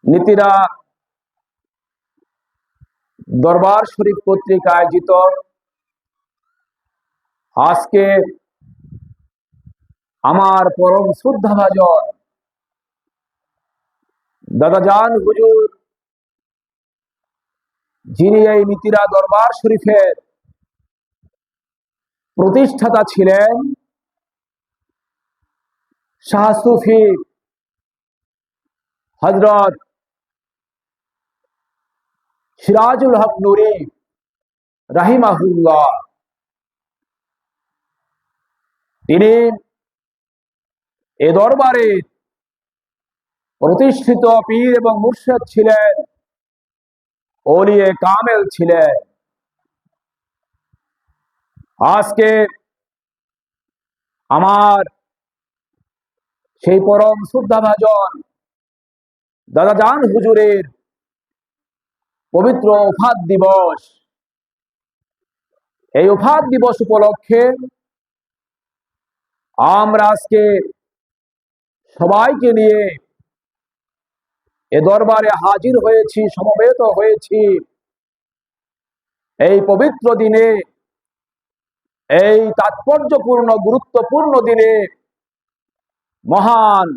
নীতিরা দরবার শরীফ কর্তৃক আয়োজিত আজকে আমার পরম শ্রদ্ধাভাজন দাদাজান হুজুর, যিনি এই নীতিরা দরবার শরীফের প্রতিষ্ঠাতা ছিলেন, শাহ সুফি হযরত সিরাজুল হক নুরি রাহিমাহুল্লাহ, তিনি এ দরবারে প্রতিষ্ঠিত পীর এবং মুর্শিদ ছিলেন, ওলিয়ে কামেল ছিলেন। আজকে আমার সেই পরম শ্রদ্ধাভাজন দাদাজান হুজুরের পবিত্র ওফাত দিবস। এই ওফাত দিবস উপলক্ষে আমরা আজকে সবাইকে নিয়ে এ দরবারে হাজির হয়েছি, সমবেত হয়েছি। এই পবিত্র দিনে, এই তাৎপর্যপূর্ণ গুরুত্বপূর্ণ দিনে মহান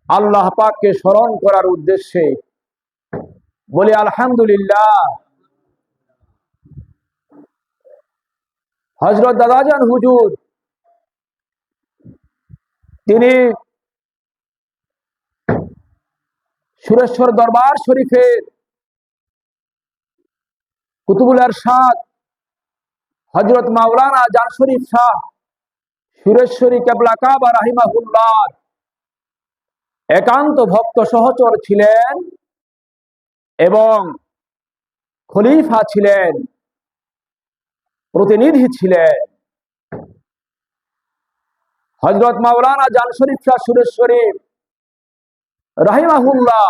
আল্লাহ পাককে স্মরণ করার উদ্দেশ্যে বলি আলহামদুলিল্লাহ। হযরত দাদাজান হুজুর, তিনি সুরেশ্বর দরবার শরীফের কুতুবুল ইরশাদ হযরত মাওলানা জান শরীফ শাহ সুরেশ্বরী কেবলা কাবা রাহিমাহুল্লাহ একান্ত ভক্ত সহচর ছিলেন এবং খলিফা ছিলেন, প্রতিনিধি ছিলেন। হযরত মাওলানা জান শরীফ শাহ সুরেশ্বরী রাহিমাহুল্লাহ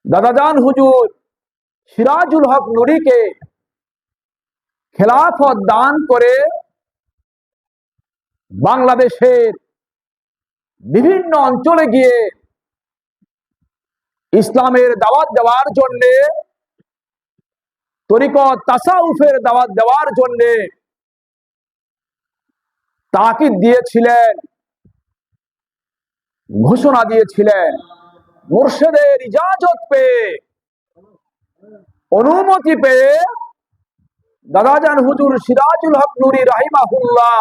দাদাজান হুজুর সিরাজুল হক নুরিকে খেলাফত দান করে বাংলাদেশের বিভিন্ন অঞ্চলে গিয়ে ইসলামের দাওয়াত দেওয়ার জন্য, তরিকত তাসাউফের দাওয়াত দেওয়ার জন্য তাকিদ দিয়েছিলেন, ঘোষণা দিয়েছিলেন। মুর্শিদের ইজাজত পেয়ে, অনুমতি পেয়ে দাদাজান হুজুর সিরাজুল হক নুরি রাহিমাহুল্লাহ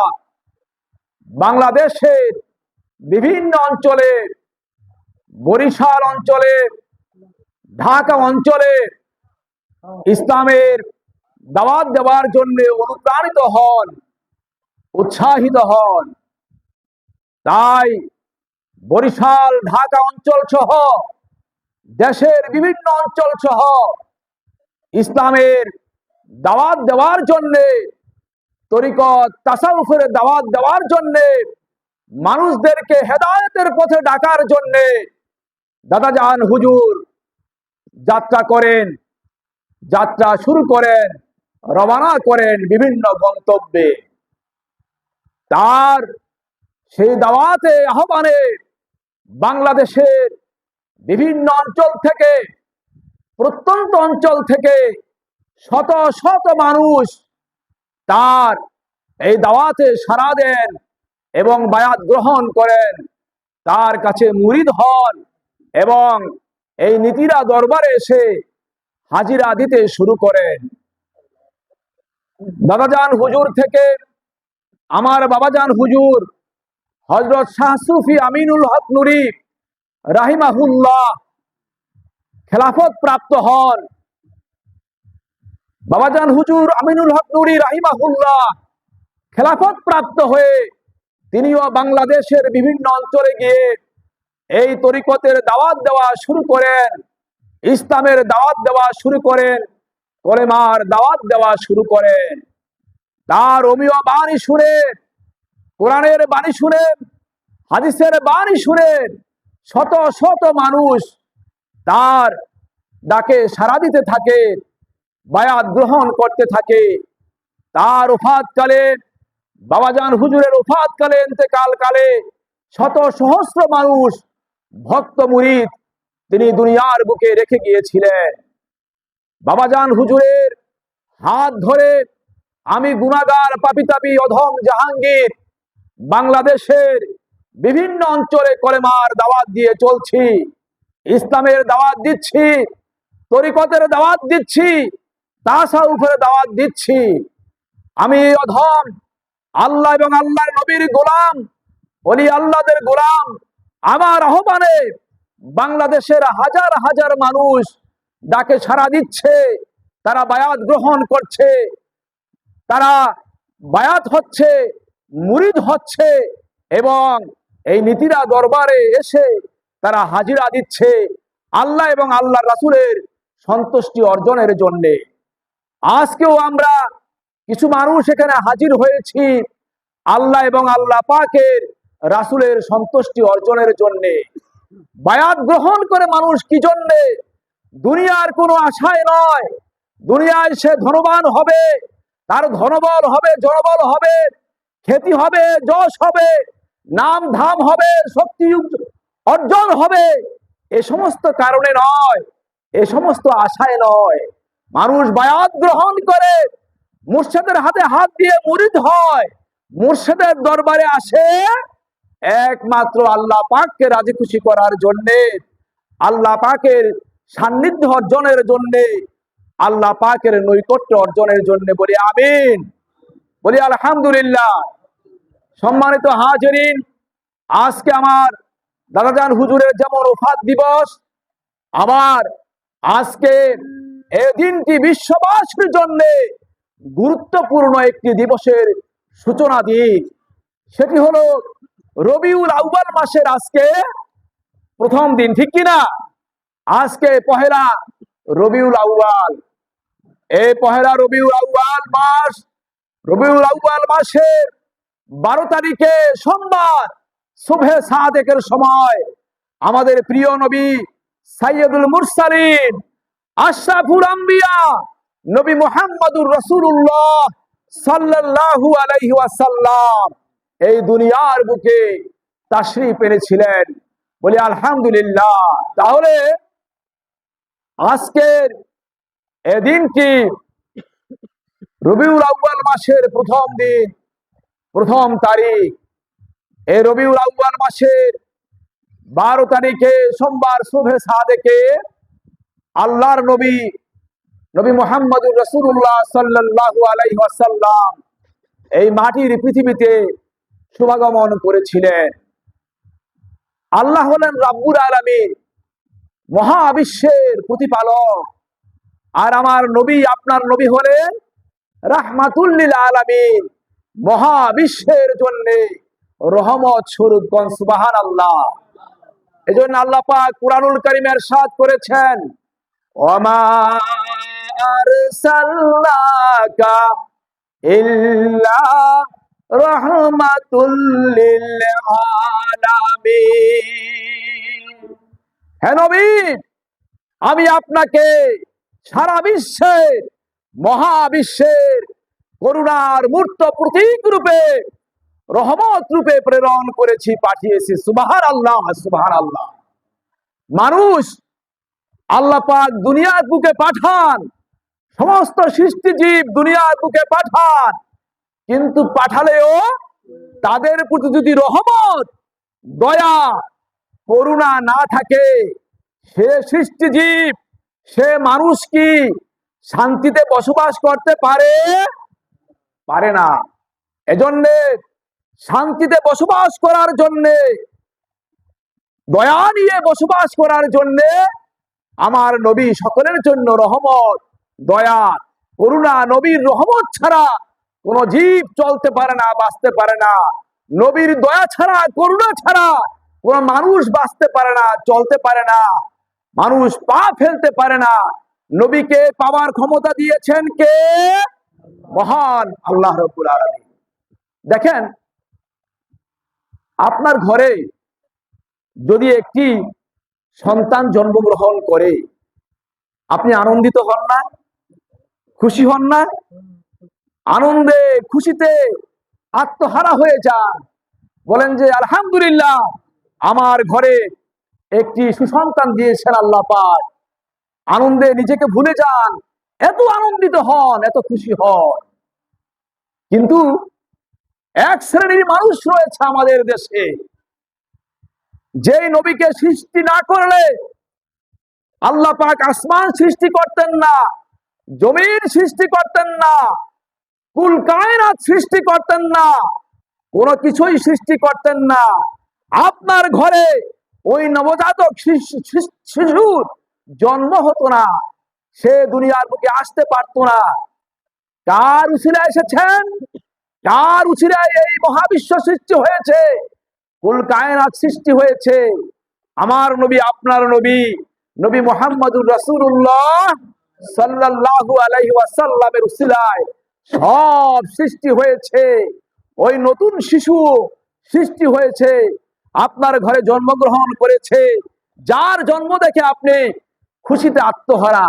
বাংলাদেশের বিভিন্ন অঞ্চলে, বরিশাল অঞ্চলে, ঢাকা অঞ্চলে ইসলামের দাওয়াত দেওয়ার জন্য অনুপ্রাণিত হন, উৎসাহিত হন। তাই বরিশাল, ঢাকা অঞ্চল সহ দেশের বিভিন্ন অঞ্চল সহ ইসলামের দাওয়াত দেওয়ার জন্য, তরিকত তাসাউফের দাওয়াত দেওয়ার জন্য, মানুষদেরকে হেদায়েতের পথে ডাকার জন্য দাদাজান হুজুর যাত্রা করেন, যাত্রা শুরু করেন, রওনা করেন বিভিন্ন গন্তব্যে। তার সেই দাওয়াতে আহ্বানে বাংলাদেশের বিভিন্ন অঞ্চল থেকে, প্রত্যন্ত অঞ্চল থেকে শত শত মানুষ তার এই দাওয়াতে সাড়া দেন এবং বায়াত গ্রহণ করেন, তার কাছে মুরিদ হন এবং এই নীতিরা দরবারে এসে হাজিরা দিতে শুরু করেন। দাদাজান হুজুর থেকে আমার বাবাজান হুজুর হযরত শাহ সুফি আমিনুল হক নুরি রাহিমাহুল্লাহ খেলাফত প্রাপ্ত হন। বাবাজান হুজুর আমিনুল হক নুরি রাহিমাহুল্লাহ খেলাফত প্রাপ্ত হয়ে তিনিও বাংলাদেশের বিভিন্ন অঞ্চলে গিয়ে এই তরিকতের দাওয়াত দেওয়া শুরু করেন, ইসলামের দাওয়াত দেওয়া শুরু করেন, কলেমার দাওয়াত দেওয়া শুরু করেন। তার অমীয় বাণী শুনে, কোরআনের বাণী শুনে, হাদিসের বাণী শুনে শত শত মানুষ তার ডাকে সাড়া দিতে থাকে, বায়াত গ্রহণ করতে থাকে। তার ওফাত কালে, বাবাজান হুজুরের ওফাত কালে, ইন্তেকাল কালে শত সহস্র মানুষ ভক্ত মুরিদ তিনি দুনিয়ার বুকে রেখে গিয়েছিলেন। বাবাজান হুজুরের হাত ধরে আমি গুনাহগার পাপী অধম জাহাঙ্গীর বাংলাদেশের বিভিন্ন অঞ্চলে কলেমার দাওয়াত দিয়ে চলছি, ইসলামের দাওয়াত দিচ্ছি, তরিকতের দাওয়াত দিচ্ছি, তাসাউফের দাওয়াত দিচ্ছি। আমি অধম আল্লাহ এবং আল্লাহর নবীর গোলাম, ওলি আল্লাহদের গোলাম। আমার আহ্বানে বাংলাদেশের হাজার হাজার মানুষ ডাকে সাড়া দিচ্ছে, তারা বায়াত গ্রহণ করছে, তারা বায়াত হচ্ছে, মুরিদ হচ্ছে এবং এই নীতিরা দরবারে এসে তারা হাজিরা দিচ্ছে আল্লাহ এবং আল্লাহ রাসূলের সন্তুষ্টি অর্জনের জন্য। আজকেও আমরা কিছু মানুষ এখানে হাজির হয়েছি আল্লাহ এবং আল্লাহ পাকের রাসূলের সন্তুষ্টি অর্জনের জন্য। বায়াত গ্রহণ করে মানুষ কি জন্যে? দুনিয়ার কোনো আশায় নয়। দুনিয়ায় সে ধনবান হবে, তার ধনবল হবে, জনবল হবে, খ্যাতি হবে, যশ হবে, নাম ধাম হবে, শক্তি অর্জন হবে, এ সমস্ত কারণে নয়, এ সমস্ত আশায় নয়। মানুষ বায়াত গ্রহণ করে মুর্শিদের হাতে হাত দিয়ে মুরিদ হয়, মুর্শিদের দরবারে আসে একমাত্র আল্লাহ পাককে রাজি খুশি করার জন্যে, আল্লাহ পাকের সান্নিধ্য অর্জনের জন্যে, আল্লাহ পাকের নৈকট্য অর্জনের জন্য। বলি আমিন, বলি আলহামদুলিল্লাহ। সম্মানিত হাজিরিন, আজকে আমার দাদাজান হুজুরের যেমন ওফাত দিবস, আবার আজকে এই দিনটি বিশ্ববাসীর জন্য গুরুত্বপূর্ণ একটি দিবসের সূচনা দিন। সেটি হলো রবিউল আউয়াল মাসের আজকে প্রথম দিন, ঠিক কিনা? আজকে পহেলা রবিউল আউয়াল। এই পহেলা রবিউল আউয়াল মাস, রবিউল আউয়াল মাসের 12 তারিখে সোমবার সুবহে সাদেকের সময় আমাদের প্রিয় নবী সাইয়্যিদুল মুরসালিন আশরাফুল আম্বিয়া নবী মুহাম্মদুর রাসূলুল্লাহ সাল্লাল্লাহু আলাইহি ওয়াসাল্লাম এই দুনিয়ার বুকে তাশরীফ এনেছিলেন। বলি আলহামদুলিল্লাহ। তাহলে আজকের এদিনটি রবিউল আউয়াল মাসের প্রথম দিন, প্রথম তারিখ। এই রবিউল আউয়াল মাসের 12 তারিখে সোমবার সুবহে সাদেকে আল্লাহর নবী নবী মুহাম্মদুর রাসূলুল্লাহ সাল্লাল্লাহু আলাইহি ওয়াসাল্লাম এই মাটির পৃথিবীতে শুভাগমন করেছিলেন। আল্লাহ হলেন রাব্বুল আলামিন, মহাবিশ্বের প্রতিপালক। আর আমার নবী, আপনার নবী হলেন রাহমাতুল লিল আলামিন, মহাবিশ্বের জন্য রহমত স্বরূপ। সুবহানাল্লাহ। এজন্য আল্লাহ পাক কুরআনুল কারীমে ইরশাদ করেছেন, ওমা আরসালনাকা ইল্লা রাহমাতুল লিল আলামিন। হে নবী, আমি আপনাকে সারা বিশ্বের, মহাবিশ্বের করুণার মূর্ত প্রতীক রূপে, রহমত রূপে প্রেরণ করেছি, পাঠিয়েছি। সুবহানাল্লাহ, সুবহানাল্লাহ। মানুষ আল্লাহ পাক দুনিয়ার বুকে পাঠান, সমস্ত সৃষ্টিজীব দুনিয়ার বুকে পাঠান, কিন্তু পাঠালেও তাদের প্রতি যদি রহমত, দয়া, করুণা না থাকে, সে সৃষ্টিজীব, সে মানুষ কি শান্তিতে বসবাস করতে পারে? পারে না। এজন্য শান্তিতে বসবাস করার জন্য, দয়া নিয়ে বসবাস করার জন্য আমার নবী সকলের জন্য রহমত, দয়া, করুণা। নবীর রহমত ছাড়া কোন জীব চলতে পারে না, বাঁচতে পারে না। নবীর দয়া ছাড়া, করুণা ছাড়া কোন মানুষ বাঁচতে পারে না, চলতে পারে না, মানুষ পা ফেলতে পারে না। নবীকে পাওয়ার ক্ষমতা দিয়েছেন কে? মহান আল্লাহ রাব্বুল আলামিন। দেখেন, আপনার ঘরে যদি একটি সন্তান জন্মগ্রহণ করে, আপনি আনন্দিত হন না? খুশি হন না? আনন্দে খুশিতে আত্মহারা হয়ে যান, বলেন যে আলহামদুলিল্লাহ, আমার ঘরে একটি সুসন্তান দিয়েছেন আল্লাহ পাক। আনন্দে নিজেকে ভুলে যান, এত আনন্দিত হন, এত খুশি হন। কিন্তু এক শ্রেণীর মানুষ রয়েছে আমাদের দেশে, যেই নবীকে সৃষ্টি না করলে আল্লাহ পাক আসমান সৃষ্টি করতেন না, জমিন সৃষ্টি করতেন না, কুল কায়নাত সৃষ্টি করতেন না, কোনো কিছুই সৃষ্টি করতেন না। আপনার ঘরে ওই নবজাতক শিশুর জন্ম হতো না, সে দুনিয়ার বুকে আসতে পারতো না। কার উছিলায় এসেছেন? কার উছিলায় এই মহাবিশ্ব সৃষ্টি হয়েছে, কুল কায়নাত সৃষ্টি হয়েছে? আমার নবী, আপনার নবী, নবী মুহাম্মদুর রাসূলুল্লাহ সাল্লাল্লাহু আলাইহি ওয়াসাল্লামের উছিলায় সব সৃষ্টি হয়েছে। ওই নতুন শিশু সৃষ্টি হয়েছে, আপনার ঘরে জন্মগ্রহণ করেছে, যার জন্ম দেখে আপনি খুশিতে আত্মহারা।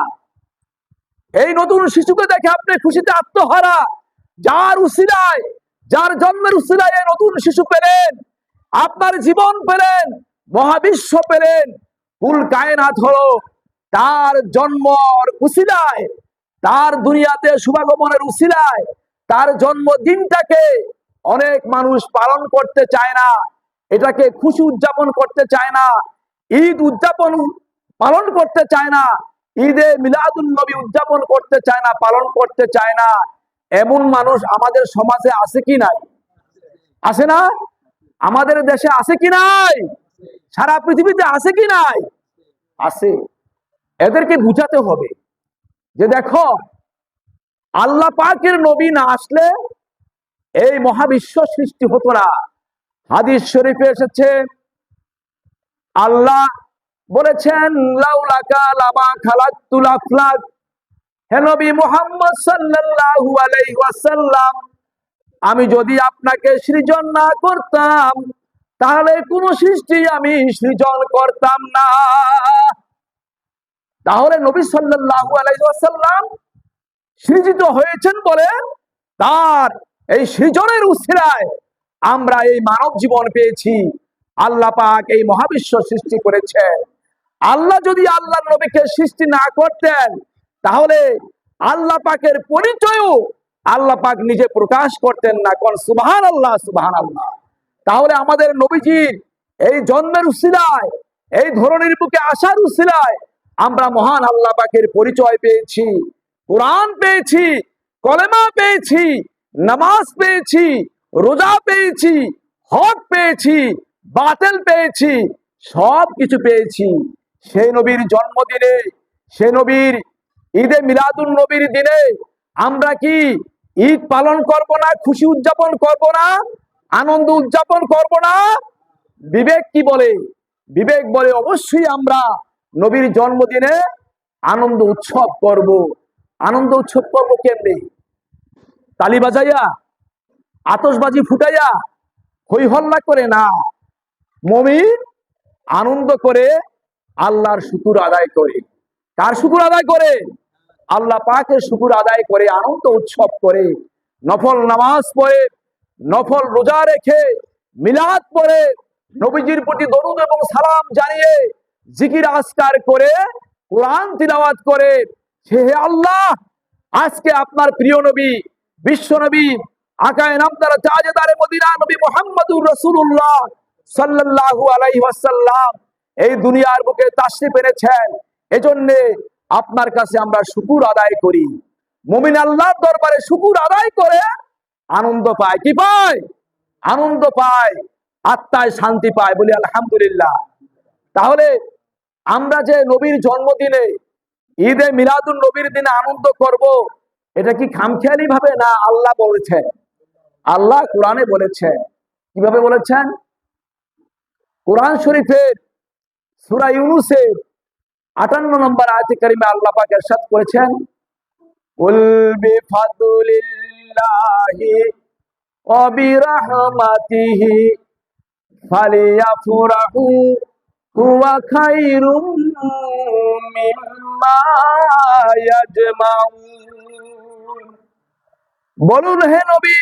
এই নতুন শিশুকে দেখে আপনি খুশিতে আত্মহারা, যার উছিলায়, যার জন্মের উছিলায় এই নতুন শিশু পেলেন, আপনার জীবন পেলেন, মহাবিশ্ব পেলেন। কুল কায়নাত হলো তার জন্মর উছিলায়, তার দুনিয়াতে শুভাগমনের উছিলায়। তার জন্মদিনটাকে অনেক মানুষ পালন করতে চায় না, এটাকে খুশি উদযাপন করতে চায় না, ঈদ উদযাপন পালন করতে চায় না, ঈদে মিলাদুন নবী উদযাপন করতে চায় না, পালন করতে চায় না। এমন মানুষ আমাদের সমাজে আছে কি নাই? আছে না? আমাদের দেশে আছে কি নাই? সারা পৃথিবীতে আছে কি নাই? আছে। এদেরকে বুঝাতে হবে যে দেখো, আল্লাহ পাকের নবী না আসলে এই মহাবিশ্ব সৃষ্টি হতো না। হাদিস শরীফে এসেছে, আল্লাহ বলেছেন, লাউলাকা লামা খালাকতুল আফলাক। হে নবী মুহাম্মদ সাল্লাল্লাহু আলাইহি ওয়াসাল্লাম, আমি যদি আপনাকে সৃজন না করতাম তাহলে কোন সৃষ্টি আমি সৃজন করতাম না। তাহলে নবী সাল্লাল্লাহু আলাইহি ওয়াসাল্লাম সৃজিত হয়েছেন বলে তার এই সৃজনের উছিলায় আমরা এই মানব জীবন পেয়েছি। আল্লাহ পাক এই মহাবিশ্ব সৃষ্টি করেছে। আল্লাহ যদি আল্লাহর নবীকে সৃষ্টি না করতেন তাহলে আল্লাহ পাকের পরিচয়ও আল্লাহ পাক নিজে প্রকাশ করতেন না। কোন সুবহানাল্লাহ, সুবহানাল্লাহ। তাহলে আমাদের নবীজির এই জন্মের উছিলায়, এই ধরনের বুকে আসার উছিলায় আমরা মহান আল্লাহ পাকের পরিচয় পেয়েছি, কোরআন পেয়েছি, কলেমা পেয়েছি, নামাজ পেয়েছি, রোজা পেয়েছি, হক পেয়েছি, বাতিল পেয়েছি, সব কিছু পেয়েছি। সেই নবীর জন্মদিনে, সেই নবীর ঈদে মিলাদুন নবীর দিনে আমরা কি ঈদ পালন করব না? খুশি উদযাপন করব না? আনন্দ উদযাপন করব না? বিবেক কি বলে? বিবেক বলে অবশ্যই আমরা নবীর জন্মদিনে আনন্দ উৎসব করব। আনন্দ উৎসব করব কেমনে? তালি বাজাইয়া, আতশবাজি ফুটাইয়া, হই হল্লা করে না। মুমিন আনন্দ করে আল্লাহর শুকর আদায় করে। কার শুকর আদায় করে? আল্লাহ পাকের শুকর আদায় করে, আনন্দ উৎসব করে, নফল নামাজ পড়ে, নফল রোজা রেখে, মিলাদ পড়ে, নবীজির প্রতি দরুদ এবং সালাম জানিয়ে, জিকির আজকার করে, কোরআন তিলাওয়াত করে, হে আল্লাহ, আজকে আপনার প্রিয় নবী, বিশ্ব নবী, আকায়ে নামদার তাজেদারে মদিনা নবী মুহাম্মদুর রাসূলুল্লাহ সাল্লাল্লাহু আলাইহি ওয়াসাল্লাম এই দুনিয়ার বুকে তাশরিফ এনেছেন। এজন্য আপনার কাছে আমরা শুকর আদায় করি। মুমিন আল্লাহর দরবারে শুকর আদায় করে আনন্দ পায়। কি পায়? আনন্দ পায়, আত্মায় শান্তি পায়। বলি আলহামদুলিল্লাহ। তাহলে আমরা যে নবীর জন্মদিনে, ঈদে মিলাদুন নবীর দিনে আনন্দ করব, এটা কি খামখেয়ালি ভাবে? না, আল্লাহ বলেছেন, আল্লাহ কোরআনে বলেছেন। কিভাবে বলেছেন? কোরআন শরীফের সূরা ইউনূসের 58 নম্বর আয়াতে কারিমে আল্লাহ পাক ইরশাদ করেছেন, কুল বিফাদলিল্লাহি ওয়া বিরহমাতিহি ফালিয়াফরাহু হুয়া খায়রুম মিম্মা ইয়াজমাউন। বলুন হে নবী,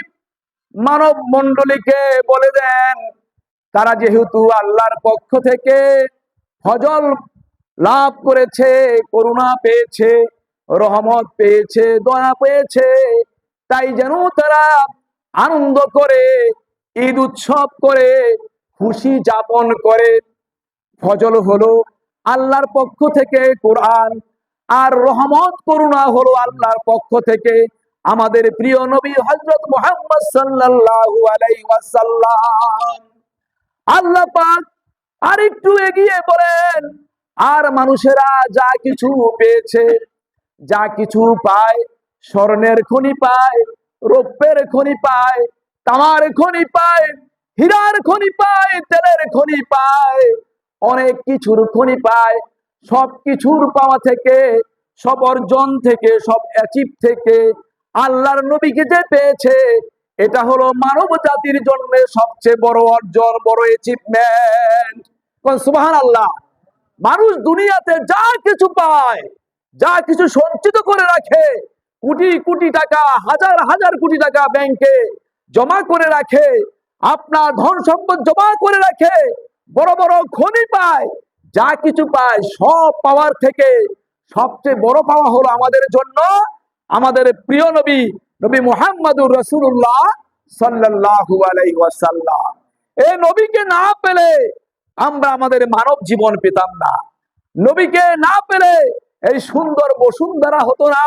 মানব মণ্ডলীকে বলে দেন, তারা যেহেতু আল্লাহর পক্ষ থেকে ফজল লাভ করেছে, করুণা পেয়েছে, রহমত পেয়েছে, দয়া পেয়েছে, তাই যেন তারা আনন্দ করে, ঈদ উৎসব করে, খুশি যাপন করে। ফজল হলো আল্লাহর পক্ষ থেকে কোরআন, আর রহমত করুণা হলো আল্লাহর পক্ষ থেকে আমাদের প্রিয় নবী হযরত মুহাম্মদ সাল্লাল্লাহু আলাইহি ওয়াসাল্লাম। আল্লাহ পাক আর একটু এগিয়ে বলেন, আর মানুষেরা যা কিছু পেয়েছে, যা কিছু পায়, স্বর্ণের খনি পায়, রৌপ্যের খনি পায়, তামার খনি পায়, হীরার খনি পায়, তেলের খনি পায়, অনেক কিছুর খনি পায়। সব কিছুর পাওয়া থেকে, সব অর্জন থেকে, সব অ্যাচিভ থেকে আল্লাহর নবীকে যে পেয়েছে, এটা হলো মানব জাতির জন্য সবচেয়ে বড় অর্জন, বড় অ্যাচিভমেন্ট। সুবহানাল্লাহ। মানুষ দুনিয়াতে যা কিছু পায়, যা কিছু সঞ্চিত করে রাখে, কোটি কোটি টাকা, হাজার হাজার কোটি টাকা ব্যাংকে জমা করে রাখে, আপনার ধন সম্পদ জমা করে রাখে, বড় বড় খনি পায়, যা কিছু পায়, সব পাওয়ার থেকে সবচেয়ে বড় পাওয়া হলো আমাদের জন্য আমাদের প্রিয় নবী, নবী মুহাম্মদুর রাসূলুল্লাহ সাল্লাল্লাহু আলাইহি ওয়াসাল্লাম। এই নবীকে না পেলে আমরা আমাদের মানব জীবন পেতাম না। নবীকে না পেলে এই সুন্দর বসুন্ধরা হতো না,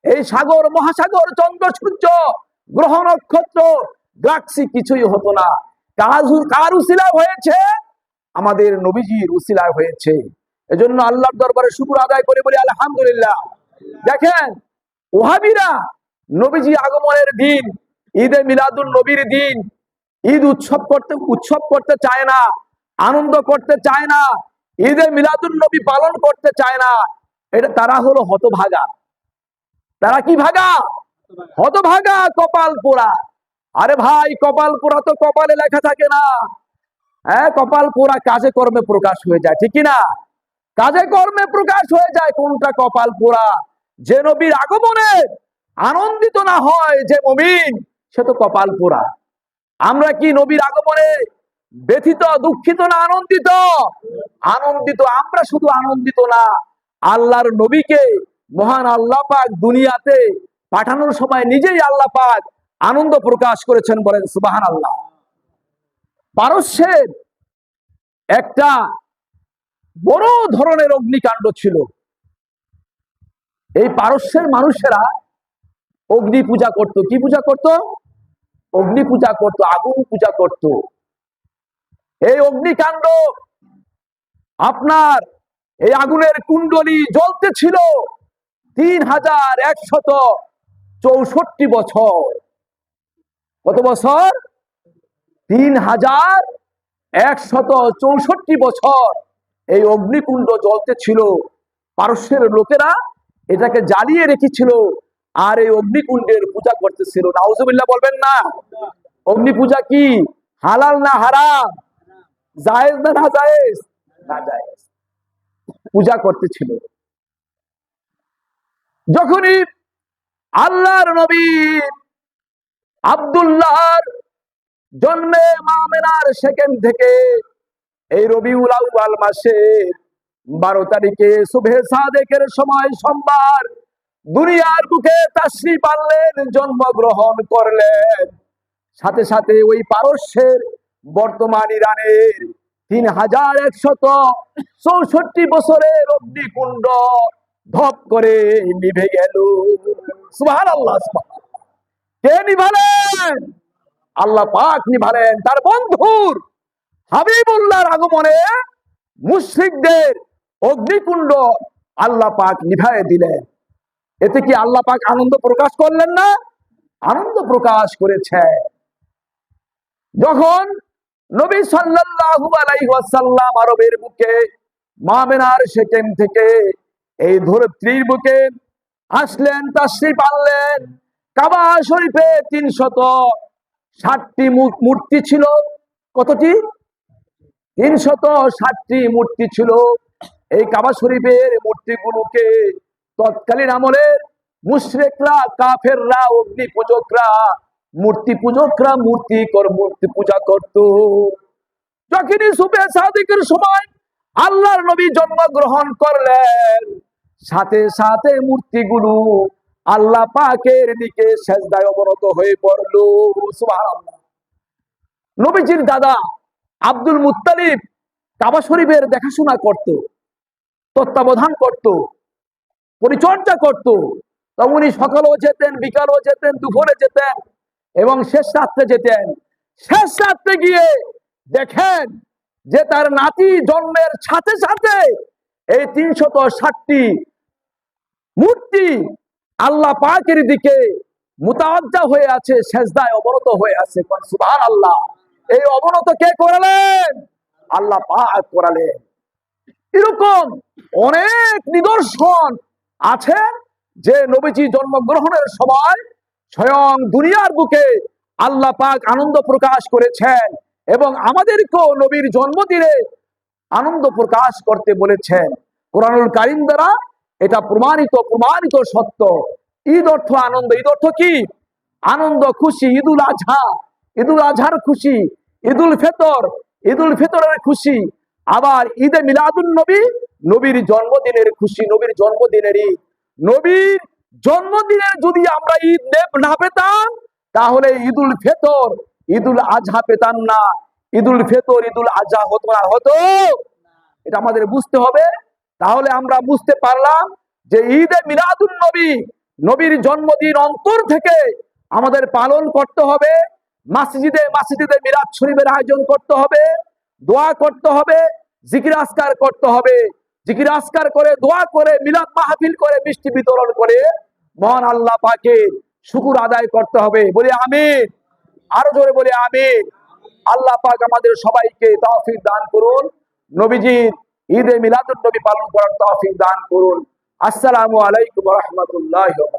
এই সাগর মহাসাগর, চন্দ্র সূর্য, গ্রহ নক্ষত্র, গ্যালাক্সি কিছুই হতো না। কার উসিলায় হয়েছে? আমাদের নবীজির উসিলায় হয়েছে। এজন্য আল্লাহর দরবারে শুকর আদায় করে বলি আলহামদুলিল্লাহ। দেখেন, ওহাবিরা নবীজি আগমনের দিন, ঈদে মিলাদুন নবীর দিন, ঈদ উৎসব করতে চায় না, আনন্দ করতে চায় না, ঈদে মিলাদুন নবী পালন করতে চায় না। এটা তারা হলো হতভাগা। তারা কি ভাগা? হতভাগা, কপাল পোড়া। আরে ভাই, কপাল পোড়া তো কপালে লেখা থাকে না। হ্যাঁ, কপাল পোড়া কাজে কর্মে প্রকাশ হয়ে যায়, ঠিক কিনা? কাজে কর্মে প্রকাশ হয়ে যায় কোনটা কপাল পোড়া। যে নবীর আগমনে আনন্দিত না হয় যে মুমিন, সে তো কপাল পোড়া। আমরা কি নবীর আগমনে ব্যথিত, দুঃখিত না আনন্দিত? আনন্দিত। আমরা শুধু আনন্দিত না, আল্লাহর নবীকে মহান আল্লাহ পাক দুনিয়াতে পাঠানোর সময় নিজেই আল্লাহ পাক আনন্দ প্রকাশ করেছেন, বলেন সুবহানাল্লাহ। পারস্যের একটা বড় ধরনের অগ্নিকাণ্ড ছিল। এই পারস্যের মানুষেরা অগ্নি পূজা করত। কি পূজা করত? অগ্নি পূজা করত, আগুন পূজা করত। এই অগ্নিকাণ্ড, আপনার এই আগুনের কুণ্ডলী জ্বলতে ছিল 3164 বছর। কত বছর? 3164 বছর এই অগ্নিকুণ্ড জ্বলতে ছিল। পারস্যের লোকেরা এটাকে জ্বালিয়ে রেখেছিল, আর এই অগ্নিকুণ্ডের পূজা করতেছিল। নাউজুবিল্লাহ বলবেন না? অগ্নি পূজা কি হালাল না হারাম? জায়েজ না না জায়েজ? না জায়েজ। পূজা করতেছিল। যখনই আল্লাহর নবী আব্দুল্লাহর জন্মে মামেনার সেকেন্ড থেকে এই রবিউল আউয়াল মাসে 12 তারিখে সুবহে সাদেকের সময় সোমবার দুনিয়ার বুকে তাশরীফ আনলেন, জন্মগ্রহণ করলেন, সাথে সাথে ওই পারস্যের বর্তমান ইরানের 3164 বছরের অগ্নিকুণ্ড ধপ করে নিভে গেল। সুবহানাল্লাহ। কে নিভালেন? আল্লাহ পাক নিভালেন। তার বন্ধুর হাবিবুল্লাহর আগমনে মুশরিকদের অগ্নিকুণ্ড আল্লাহ পাক নিভায়ে দিলেন। এতে কি আল্লাহ পাক আনন্দ প্রকাশ করলেন না? আনন্দ প্রকাশ করেছে। যখন নবী সাল্লাল্লাহু আলাইহি ওয়াসাল্লাম আরবের বুকে মামেনার সেকেন্ড থেকে এই ধরিত্রীর বুকে আসলেন, তাশরীফ আনলেন, কাবা শরীফে 360টি মূর্তি ছিল। কতটি? 360টি মূর্তি ছিল। এই কাবা শরীফের মূর্তিগুলোকে তৎকালীন আমলের মুশরিকরা, কাফেররা, অগ্নি পূজকরা, মূর্তি পূজা করত। যখনই সুবহে সাদিকের সময় আল্লাহর নবী জন্মগ্রহণ করলেন, সাথে সাথে মূর্তিগুলো আল্লাহ পাকের দিকে সেজদায় অবনত হয়ে পড়ল। সুবহানাল্লাহ। নবীজির দাদা আব্দুল মুত্তালিব কাবা শরীফের দেখাশোনা করত, তত্ত্বাবধান করত, পরিচর্যা করত। তা উনি সকালেও যেতেন, বিকালেও যেতেন, দুপুরে যেতেন এবং শেষ রাত্রে যেতেন। শেষ রাত্রে গিয়ে দেখেন যে তার নাতি জন্মের সাথে সাথে এই 360টি মূর্তি আল্লাহ পাকের দিকে মুতাওয়াজ্জা হয়ে আছে, সেজদায় অবনত হয়ে আছে। সুবহানাল্লাহ। এই অবনত কে করালেন? আল্লাহ পাক করালেন। এরকম অনেক নিদর্শন আছে যে নবীজি জন্মগ্রহণের সময় স্বয়ং দুনিয়ার বুকে আল্লাহ পাক আনন্দ প্রকাশ করেছেন এবং আমাদেরকেও নবীর জন্মদিনে আনন্দ প্রকাশ করতে বলেছেন। কোরআনুল কারীম দ্বারা এটা প্রমাণিত সত্য। ঈদ অর্থ আনন্দ। ঈদ অর্থ কি? আনন্দ, খুশি। ঈদুল আজহা, ঈদুল আজহার খুশি। ঈদুল ফিতরের খুশি। আবার ঈদে মিলাদুন নবী, নবীর জন্মদিনের খুশি, নবীর জন্মদিনের ঈদ। নবীর জন্মদিনের যদি আমরা ঈদ না পেতাম তাহলে ঈদুল ফিতর, ঈদুল আজহা পেতাম না। ঈদুল ফিতর, ঈদুল আজহা হতো না? হতো। এটা আমাদের বুঝতে হবে। তাহলে আমরা বুঝতে পারলাম যে ঈদে মিলাদুন নবী, নবীর জন্মদিন অন্তর থেকে আমাদের পালন করতে হবে। মসজিদে মিলাদ শরীফের আয়োজন করতে হবে, দোয়া করতে হবে, জিকির আজকার করতে হবে। জিকির আজকার করে, দোয়া করে, মিলাদ মাহফিল করে, মিষ্টি বিতরণ করে মহান আল্লাহ পাকের শুকর আদায় করতে হবে। বলি আমিন। আরো জোরে বলি আমিন। আল্লাহ পাক আমাদের সবাইকে তৌফিক দান করুন। নবীজির ঈদে মিলাদুন নবী পালন করার তৌফিক দান করুন। আসসালামু আলাইকুম ওয়া রাহমাতুল্লাহি ওয়া বারাকাতুহু।